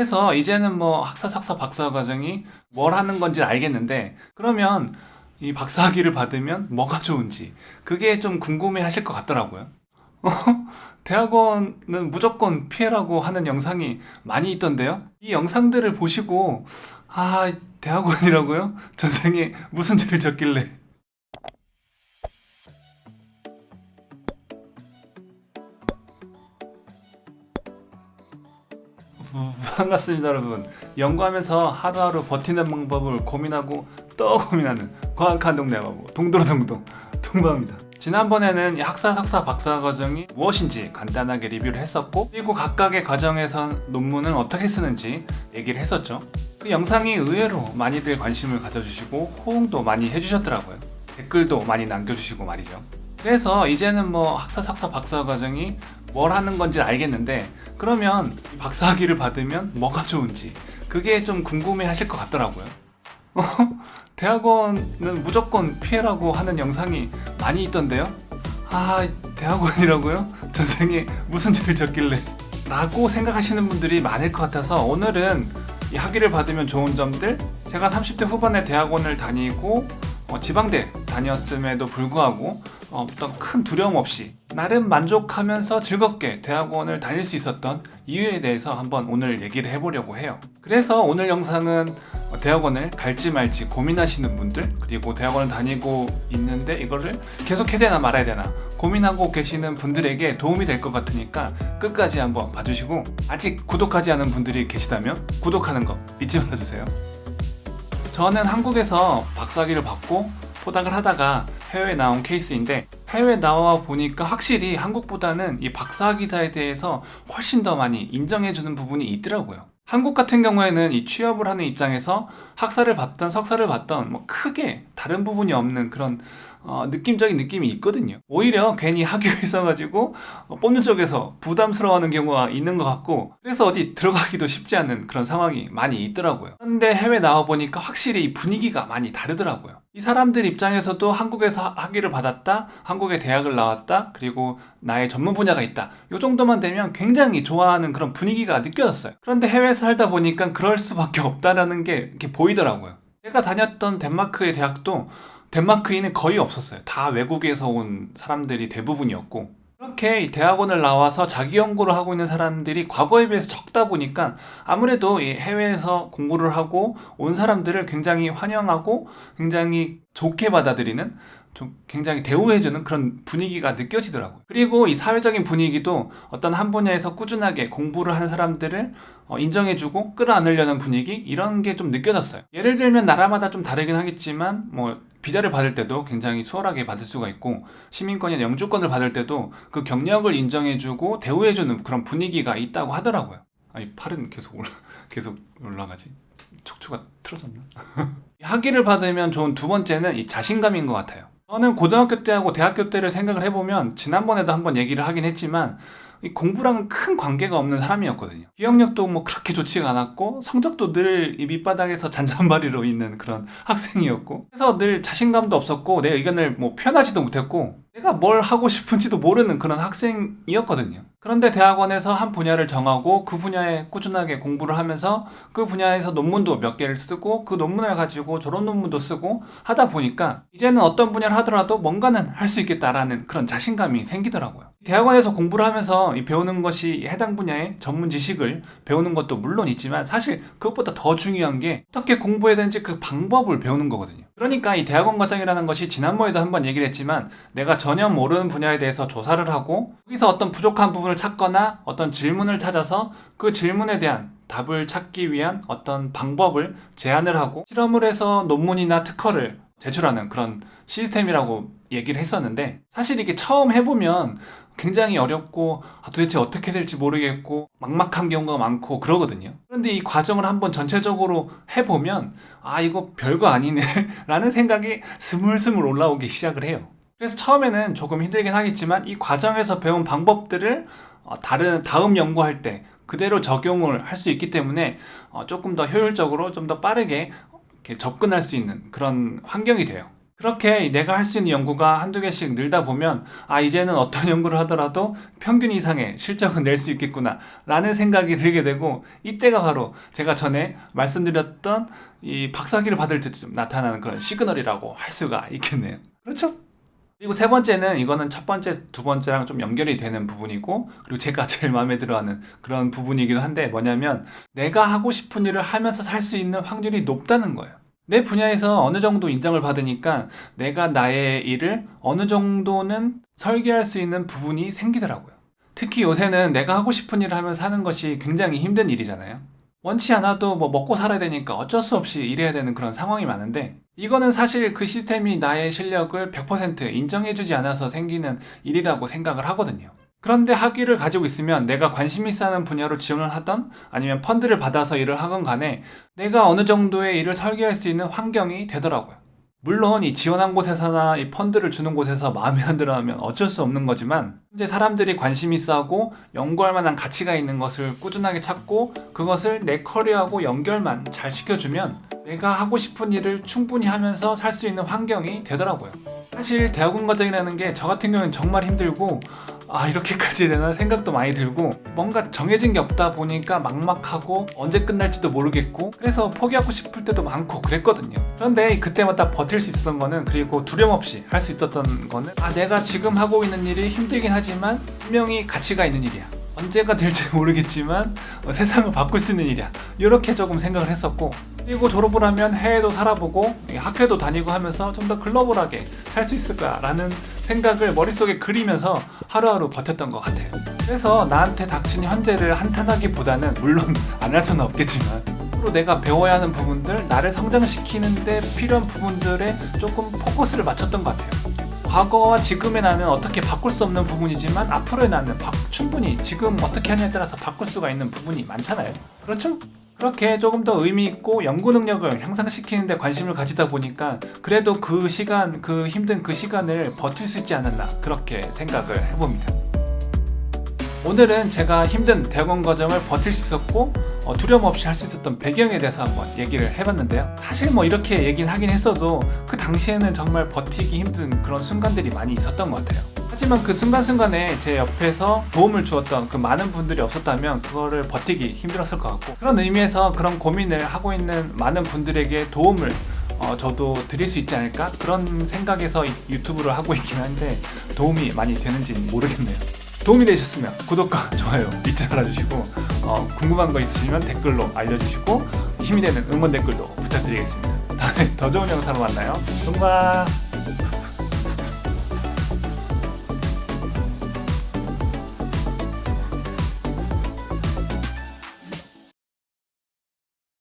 그래서 이제는 뭐 학사, 석사, 박사 과정이 뭘 하는 건지 알겠는데, 그러면 이 박사학위를 받으면 뭐가 좋은지 그게 좀 궁금해 하실 것 같더라고요. 대학원은 무조건 피해라고 하는 영상이 많이 있던데요. 이 영상들을 보시고 대학원이라고요? 전생에 무슨 죄를 졌길래. 반갑습니다, 여러분. 연구하면서 하루하루 버티는 방법을 고민하고 또 고민하는 과학한 동네 바보 동도로동동 동방입니다. 지난번에는 이 학사, 석사, 박사 과정이 무엇인지 간단하게 리뷰를 했었고, 그리고 각각의 과정에선 논문은 어떻게 쓰는지 얘기를 했었죠. 그 영상이 의외로 많이들 관심을 가져주시고 호응도 많이 해주셨더라고요. 댓글도 많이 남겨주시고 말이죠. 그래서 이제는 뭐 학사, 석사, 박사 과정이 뭘 하는 건지 알겠는데, 그러면 이 박사학위를 받으면 뭐가 좋은지 그게 좀 궁금해 하실 것 같더라고요. 대학원은 무조건 피해라고 하는 영상이 많이 있던데요. 대학원이라고요? 전생에 무슨 죄를 졌길래 라고 생각하시는 분들이 많을 것 같아서, 오늘은 이 학위를 받으면 좋은 점들, 제가 30대 후반에 대학원을 다니고 지방대 다녔음에도 불구하고 어떤 큰 두려움 없이 나름 만족하면서 즐겁게 대학원을 다닐 수 있었던 이유에 대해서 한번 오늘 얘기를 해보려고 해요. 그래서 오늘 영상은 대학원을 갈지 말지 고민하시는 분들, 그리고 대학원을 다니고 있는데 이거를 계속 해야 되나 말아야 되나 고민하고 계시는 분들에게 도움이 될 것 같으니까 끝까지 한번 봐주시고, 아직 구독하지 않은 분들이 계시다면 구독하는 거 잊지 말아주세요. 저는 한국에서 박사학위를 받고 포닥을 하다가 해외에 나온 케이스인데, 해외에 나와 보니까 확실히 한국보다는 이 박사학위자에 대해서 훨씬 더 많이 인정해주는 부분이 있더라고요. 한국 같은 경우에는 이 취업을 하는 입장에서 학사를 받던 석사를 받던 뭐 크게 다른 부분이 없는 그런 느낌적인 느낌이 있거든요. 오히려 괜히 학위가 있어가지고 뽑는 쪽에서 부담스러워하는 경우가 있는 것 같고, 그래서 어디 들어가기도 쉽지 않은 그런 상황이 많이 있더라고요. 그런데 해외 나와 보니까 확실히 이 분위기가 많이 다르더라고요. 이 사람들 입장에서도 한국에서 학위를 받았다, 한국의 대학을 나왔다, 그리고 나의 전문 분야가 있다, 이 정도만 되면 굉장히 좋아하는 그런 분위기가 느껴졌어요. 그런데 해외에서 살다 보니까 그럴 수밖에 없다라는 게 이렇게 보이더라고요. 제가 다녔던 덴마크의 대학도 덴마크인은 거의 없었어요. 다 외국에서 온 사람들이 대부분이었고, 그렇게 이 대학원을 나와서 자기 연구를 하고 있는 사람들이 과거에 비해서 적다 보니까 아무래도 이 해외에서 공부를 하고 온 사람들을 굉장히 환영하고 굉장히 좋게 받아들이는, 좀 굉장히 대우해주는 그런 분위기가 느껴지더라고요. 그리고 이 사회적인 분위기도 어떤 한 분야에서 꾸준하게 공부를 한 사람들을 인정해주고 끌어안으려는 분위기, 이런 게 좀 느껴졌어요. 예를 들면 나라마다 좀 다르긴 하겠지만, 뭐 비자를 받을 때도 굉장히 수월하게 받을 수가 있고, 시민권이나 영주권을 받을 때도 그 경력을 인정해주고 대우해주는 그런 분위기가 있다고 하더라고요. 팔은 계속 올라가지? 척추가 틀어졌나? 학위를 받으면 좋은 두 번째는 이 자신감인 것 같아요. 저는 고등학교 때하고 대학교 때를 생각을 해보면, 지난번에도 한번 얘기를 하긴 했지만 이 공부랑은 큰 관계가 없는 사람이었거든요. 기억력도 뭐 그렇게 좋지가 않았고, 성적도 늘 이 밑바닥에서 잔잔바리로 있는 그런 학생이었고, 그래서 늘 자신감도 없었고 내 의견을 뭐 표현하지도 못했고 내가 뭘 하고 싶은지도 모르는 그런 학생이었거든요. 그런데 대학원에서 한 분야를 정하고 그 분야에 꾸준하게 공부를 하면서 그 분야에서 논문도 몇 개를 쓰고 그 논문을 가지고 졸업 논문도 쓰고 하다 보니까 이제는 어떤 분야를 하더라도 뭔가는 할 수 있겠다라는 그런 자신감이 생기더라고요. 대학원에서 공부를 하면서 이 배우는 것이 해당 분야의 전문 지식을 배우는 것도 물론 있지만, 사실 그것보다 더 중요한 게 어떻게 공부해야 되는지 그 방법을 배우는 거거든요. 그러니까 이 대학원 과정이라는 것이, 지난번에도 한번 얘기를 했지만, 내가 전혀 모르는 분야에 대해서 조사를 하고 거기서 어떤 부족한 부분을 찾거나 어떤 질문을 찾아서 그 질문에 대한 답을 찾기 위한 어떤 방법을 제안을 하고 실험을 해서 논문이나 특허를 제출하는 그런 시스템이라고 얘기를 했었는데, 사실 이게 처음 해보면 굉장히 어렵고 도대체 어떻게 될지 모르겠고 막막한 경우가 많고 그러거든요. 그런데 이 과정을 한번 전체적으로 해보면 이거 별거 아니네 라는 생각이 스물스물 올라오기 시작을 해요. 그래서 처음에는 조금 힘들긴 하겠지만 이 과정에서 배운 방법들을 다음 연구할 때 그대로 적용을 할 수 있기 때문에 조금 더 효율적으로 좀 더 빠르게 이렇게 접근할 수 있는 그런 환경이 돼요. 그렇게 내가 할 수 있는 연구가 한두 개씩 늘다 보면 이제는 어떤 연구를 하더라도 평균 이상의 실적은 낼 수 있겠구나 라는 생각이 들게 되고, 이때가 바로 제가 전에 말씀드렸던 이 박사학위를 받을 때쯤 나타나는 그런 시그널이라고 할 수가 있겠네요. 그렇죠? 그리고 세 번째는, 이거는 첫 번째, 두 번째랑 좀 연결이 되는 부분이고, 그리고 제가 제일 마음에 들어하는 그런 부분이기도 한데, 뭐냐면 내가 하고 싶은 일을 하면서 살 수 있는 확률이 높다는 거예요. 내 분야에서 어느 정도 인정을 받으니까 내가 나의 일을 어느 정도는 설계할 수 있는 부분이 생기더라고요. 특히 요새는 내가 하고 싶은 일을 하면서 사는 것이 굉장히 힘든 일이잖아요. 원치 않아도 먹고 살아야 되니까 어쩔 수 없이 일해야 되는 그런 상황이 많은데, 이거는 사실 그 시스템이 나의 실력을 100% 인정해주지 않아서 생기는 일이라고 생각을 하거든요. 그런데 학위를 가지고 있으면 내가 관심 있어 하는 분야로 지원을 하던, 아니면 펀드를 받아서 일을 하건 간에 내가 어느 정도의 일을 설계할 수 있는 환경이 되더라고요. 물론 이 지원한 곳에서나 이 펀드를 주는 곳에서 마음에 안 들어 하면 어쩔 수 없는 거지만, 이제 사람들이 관심 있어 하고 연구할 만한 가치가 있는 것을 꾸준하게 찾고 그것을 내 커리어하고 연결만 잘 시켜주면 내가 하고 싶은 일을 충분히 하면서 살 수 있는 환경이 되더라고요. 사실 대학원 과정이라는 게 저 같은 경우는 정말 힘들고, 이렇게까지 되나 생각도 많이 들고, 뭔가 정해진 게 없다 보니까 막막하고 언제 끝날지도 모르겠고, 그래서 포기하고 싶을 때도 많고 그랬거든요. 그런데 그때마다 버틸 수 있었던 거는, 그리고 두려움 없이 할 수 있었던 거는, 내가 지금 하고 있는 일이 힘들긴 하지만 분명히 가치가 있는 일이야, 언제가 될지 모르겠지만 세상을 바꿀 수 있는 일이야, 이렇게 조금 생각을 했었고, 그리고 졸업을 하면 해외도 살아보고 학회도 다니고 하면서 좀 더 글로벌하게 살 수 있을 거야 라는 생각을 머릿속에 그리면서 하루하루 버텼던 것 같아요. 그래서 나한테 닥친 현재를 한탄하기보다는, 물론 안 할 수는 없겠지만 앞으로 내가 배워야 하는 부분들, 나를 성장시키는데 필요한 부분들에 조금 포커스를 맞췄던 것 같아요. 과거와 지금의 나는 어떻게 바꿀 수 없는 부분이지만 앞으로의 나는 충분히 지금 어떻게 하냐에 따라서 바꿀 수가 있는 부분이 많잖아요. 그렇죠? 그렇게 조금 더 의미 있고 연구 능력을 향상시키는 데 관심을 가지다 보니까 그래도 그 시간, 그 힘든 그 시간을 버틸 수 있지 않았나, 그렇게 생각을 해봅니다. 오늘은 제가 힘든 대학원 과정을 버틸 수 있었고 두려움 없이 할 수 있었던 배경에 대해서 한번 얘기를 해봤는데요. 사실 이렇게 얘기는 하긴 했어도 그 당시에는 정말 버티기 힘든 그런 순간들이 많이 있었던 것 같아요. 하지만 그 순간순간에 제 옆에서 도움을 주었던 그 많은 분들이 없었다면 그거를 버티기 힘들었을 것 같고, 그런 의미에서 그런 고민을 하고 있는 많은 분들에게 도움을 저도 드릴 수 있지 않을까, 그런 생각에서 유튜브를 하고 있긴 한데 도움이 많이 되는지는 모르겠네요. 도움이 되셨으면 구독과 좋아요 잊지 말아주시고, 궁금한 거 있으시면 댓글로 알려주시고 힘이 되는 응원 댓글도 부탁드리겠습니다. 다음에 더 좋은 영상으로 만나요. 동바.